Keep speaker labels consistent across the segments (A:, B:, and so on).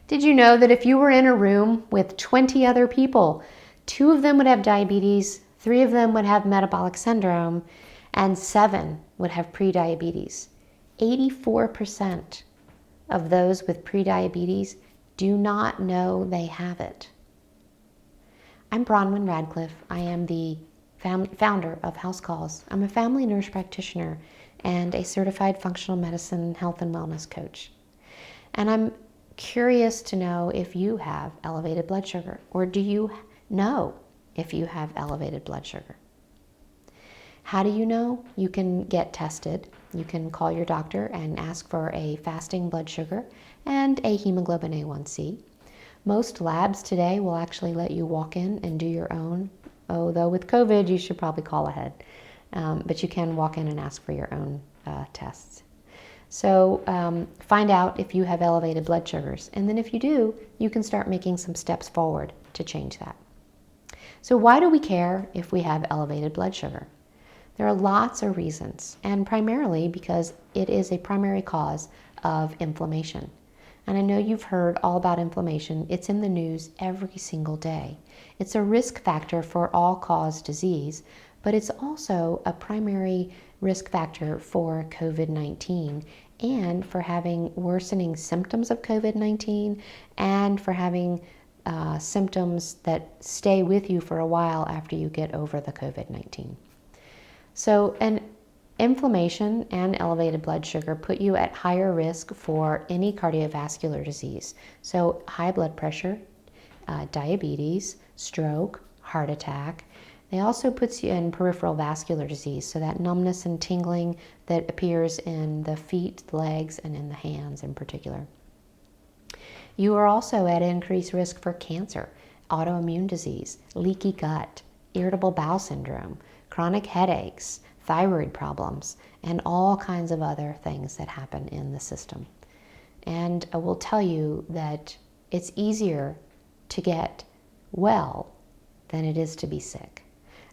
A: Did you know that if you were in a room with 20 other people, 2 of them would have diabetes, 3 of them would have metabolic syndrome, and 7 would have prediabetes? 84% of those with prediabetes do not know they have it. I'm Bronwyn Radcliffe. I am the founder of House Calls. I'm a family nurse practitioner and a certified functional medicine health and wellness coach. And I'm curious to know if you have elevated blood sugar, or do you know if you have elevated blood sugar? How do you know? You can get tested. You can call your doctor and ask for a fasting blood sugar and a hemoglobin A1C. Most labs today will actually let you walk in and do your own, although with COVID you should probably call ahead. But you can walk in and ask for your own tests. So find out if you have elevated blood sugars, and then if you do, you can start making some steps forward to change that. So why do we care if we have elevated blood sugar? There are lots of reasons, and primarily because it is a primary cause of inflammation. And I know you've heard all about inflammation. It's in the news every single day. It's a risk factor for all-cause disease, but it's also a primary risk factor for COVID-19 and for having worsening symptoms of COVID-19 and for having symptoms that stay with you for a while after you get over the COVID-19. So inflammation and elevated blood sugar put you at higher risk for any cardiovascular disease. So high blood pressure, diabetes, stroke, heart attack. They also puts you in peripheral vascular disease, so that numbness and tingling that appears in the feet, legs, and in the hands in particular. You are also at increased risk for cancer, autoimmune disease, leaky gut, irritable bowel syndrome, chronic headaches, thyroid problems, and all kinds of other things that happen in the system. And I will tell you that it's easier to get well than it is to be sick.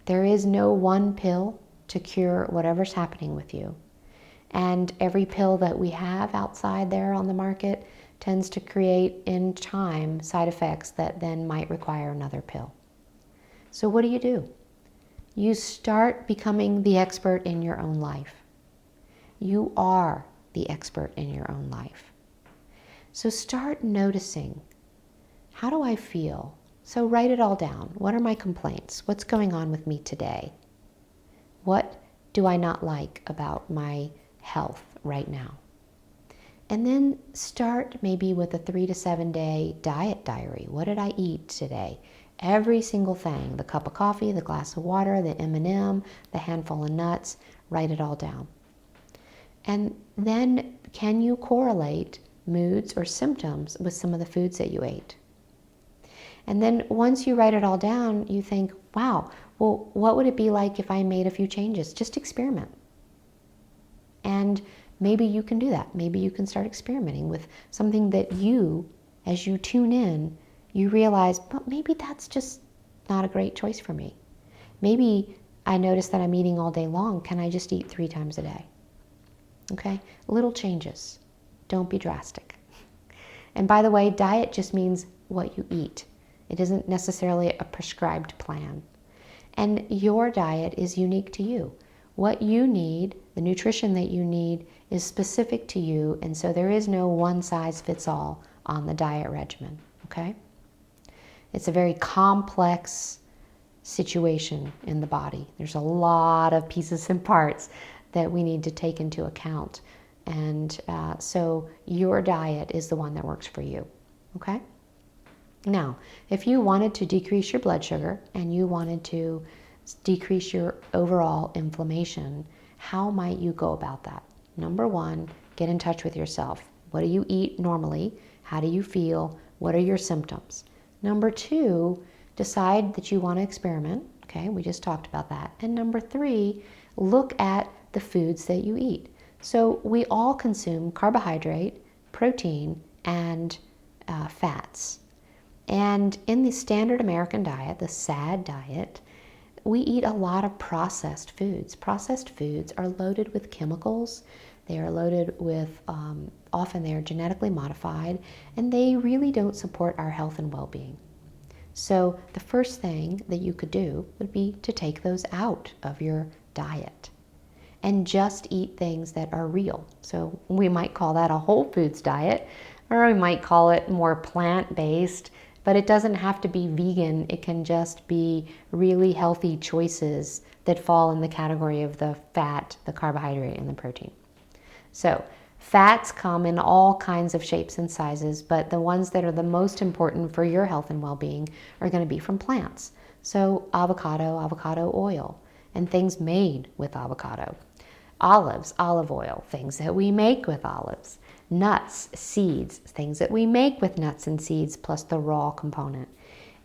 A: There is no one pill to cure whatever's happening with you. And every pill that we have outside there on the market tends to create in time side effects that then might require another pill. So what do? You start becoming the expert in your own life. You are the expert in your own life. So start noticing, how do I feel? So write it all down. What are my complaints? What's going on with me today? What do I not like about my health right now? And then start maybe with a 3 to 7 day diet diary. What did I eat today? Every single thing, the cup of coffee, the glass of water, the M&M, the handful of nuts, write it all down. And then can you correlate moods or symptoms with some of the foods that you ate? And then once you write it all down, you think, wow, well, what would it be like if I made a few changes? Just experiment. And maybe you can do that. Maybe you can start experimenting with something that you, as you tune in, you realize, but maybe that's just not a great choice for me. Maybe I notice that I'm eating all day long. Can I just eat 3 times a day? Okay? Little changes. Don't be drastic. And by the way, diet just means what you eat. It isn't necessarily a prescribed plan. And your diet is unique to you. What you need, the nutrition that you need, is specific to you, and so there is no one size fits all on the diet regimen, okay? It's a very complex situation in the body. There's a lot of pieces and parts that we need to take into account. And so your diet is the one that works for you, okay? Now, if you wanted to decrease your blood sugar and you wanted to decrease your overall inflammation, how might you go about that? Number 1, get in touch with yourself. What do you eat normally? How do you feel? What are your symptoms? Number 2, decide that you want to experiment. Okay, we just talked about that. And number 3, look at the foods that you eat. So we all consume carbohydrate, protein, and fats. And in the standard American diet, the SAD diet, we eat a lot of processed foods. Processed foods are loaded with chemicals They are loaded with, often they are genetically modified, and they really don't support our health and well-being. So the first thing that you could do would be to take those out of your diet and just eat things that are real. So we might call that a whole foods diet, or we might call it more plant-based, but it doesn't have to be vegan. It can just be really healthy choices that fall in the category of the fat, the carbohydrate, and the protein. So fats come in all kinds of shapes and sizes, but the ones that are the most important for your health and well-being are going to be from plants. So avocado oil, and things made with avocado. Olives, olive oil, things that we make with olives. Nuts, seeds, things that we make with nuts and seeds, plus the raw component.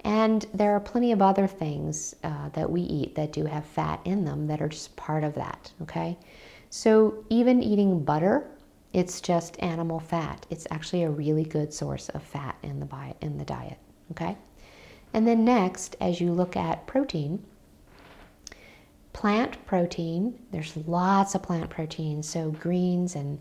A: And there are plenty of other things that we eat that do have fat in them that are just part of that, okay? So even eating butter, it's just animal fat. It's actually a really good source of fat in the diet, okay? And then next, as you look at protein, plant protein, there's lots of plant protein, so greens and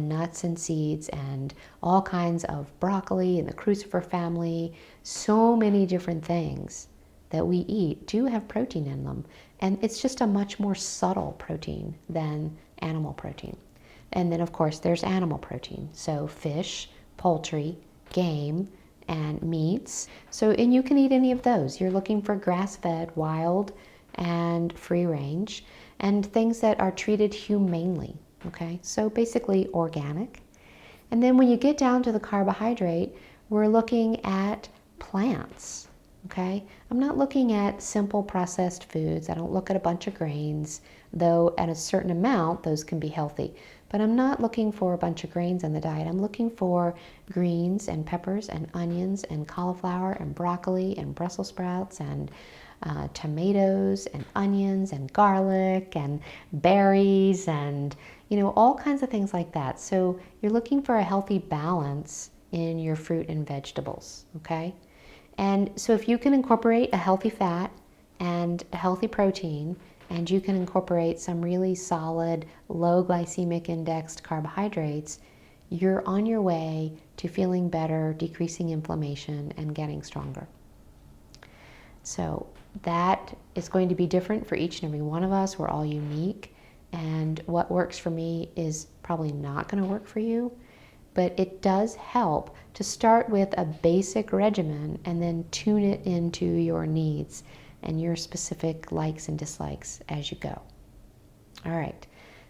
A: nuts and seeds and all kinds of broccoli and the crucifer family, so many different things that we eat do have protein in them. And it's just a much more subtle protein than animal protein. And then of course there's animal protein, so fish, poultry, game, and meats. So, and you can eat any of those. You're looking for grass-fed, wild, and free range, and things that are treated humanely, okay? So basically organic. And then when you get down to the carbohydrate, we're looking at plants, okay? I'm not looking at simple processed foods. I don't look at a bunch of grains, though at a certain amount, those can be healthy. But I'm not looking for a bunch of grains in the diet. I'm looking for greens and peppers and onions and cauliflower and broccoli and Brussels sprouts and tomatoes and onions and garlic and berries and, all kinds of things like that. So you're looking for a healthy balance in your fruit and vegetables, okay? And so if you can incorporate a healthy fat and a healthy protein, and you can incorporate some really solid, low glycemic indexed carbohydrates, you're on your way to feeling better, decreasing inflammation, and getting stronger. So that is going to be different for each and every one of us. We're all unique. And what works for me is probably not going to work for you. But it does help to start with a basic regimen and then tune it into your needs and your specific likes and dislikes as you go. All right.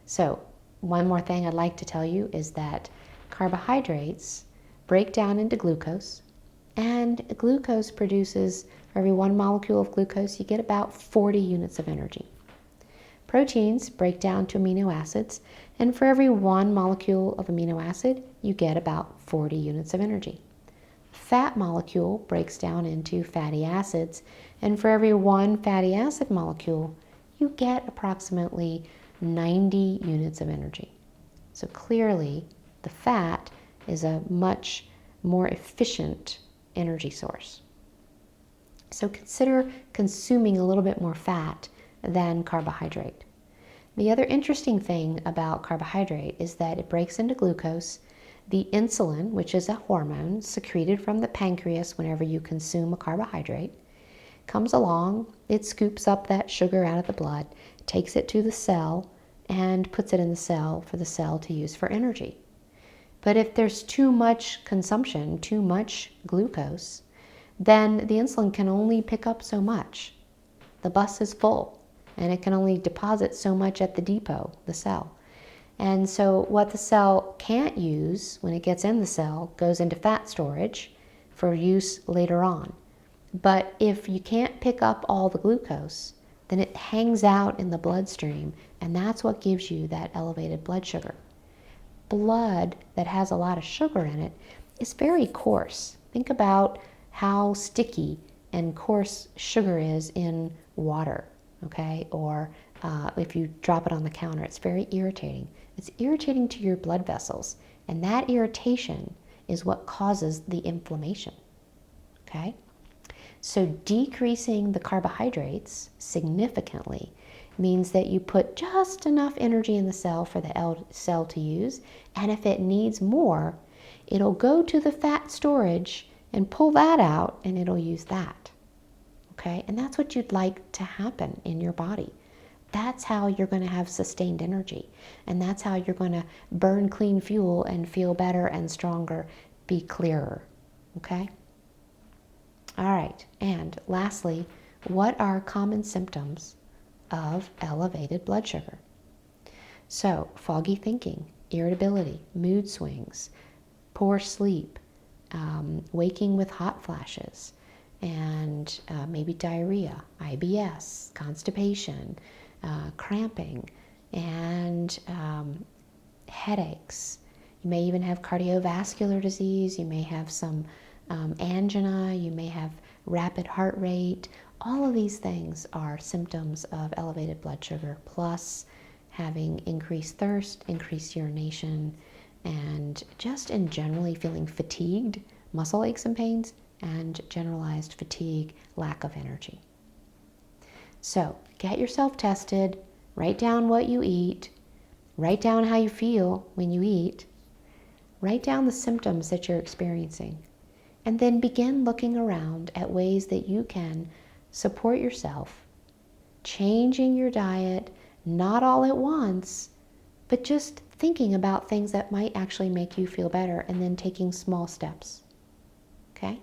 A: So one more thing I'd like to tell you is that carbohydrates break down into glucose, and glucose produces, for every 1 molecule of glucose, you get about 40 units of energy. Proteins break down to amino acids, and for every 1 molecule of amino acid, you get about 40 units of energy. Fat molecule breaks down into fatty acids, and for every 1 fatty acid molecule, you get approximately 90 units of energy. So clearly, the fat is a much more efficient energy source. So consider consuming a little bit more fat than carbohydrate. The other interesting thing about carbohydrate is that it breaks into glucose. The insulin, which is a hormone secreted from the pancreas whenever you consume a carbohydrate, comes along, it scoops up that sugar out of the blood, takes it to the cell, and puts it in the cell for the cell to use for energy. But if there's too much consumption, too much glucose, then the insulin can only pick up so much. The bus is full, and it can only deposit so much at the depot, the cell. And so what the cell can't use when it gets in the cell goes into fat storage for use later on. But if you can't pick up all the glucose, then it hangs out in the bloodstream, and that's what gives you that elevated blood sugar. Blood that has a lot of sugar in it is very coarse. Think about how sticky and coarse sugar is in water, okay? Or if you drop it on the counter, it's very irritating. It's irritating to your blood vessels, and that irritation is what causes the inflammation, okay? So decreasing the carbohydrates significantly means that you put just enough energy in the cell for the cell to use, and if it needs more, it'll go to the fat storage and pull that out, and it'll use that. Okay? And that's what you'd like to happen in your body. That's how you're going to have sustained energy, and that's how you're going to burn clean fuel and feel better and stronger, be clearer. Okay? All right, and lastly, what are common symptoms of elevated blood sugar? So, foggy thinking, irritability, mood swings, poor sleep, waking with hot flashes, and maybe diarrhea, IBS, constipation, cramping, and headaches. You may even have cardiovascular disease. You may have some angina. You may have rapid heart rate. All of these things are symptoms of elevated blood sugar, plus having increased thirst, increased urination, and just in generally feeling fatigued, muscle aches and pains, and generalized fatigue, lack of energy. So get yourself tested, write down what you eat, write down how you feel when you eat, write down the symptoms that you're experiencing, and then begin looking around at ways that you can support yourself, changing your diet, not all at once, but just thinking about things that might actually make you feel better, and then taking small steps. Okay?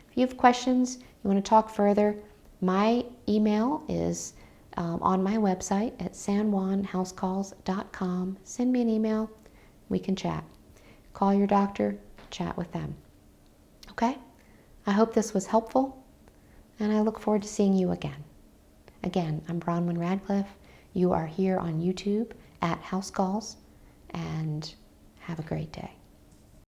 A: If you have questions, you want to talk further, my email is on my website at sanjuanhousecalls.com. Send me an email. We can chat. Call your doctor. Chat with them. Okay? I hope this was helpful, and I look forward to seeing you again. Again, I'm Bronwyn Radcliffe. You are here on YouTube at House Calls, and have a great day.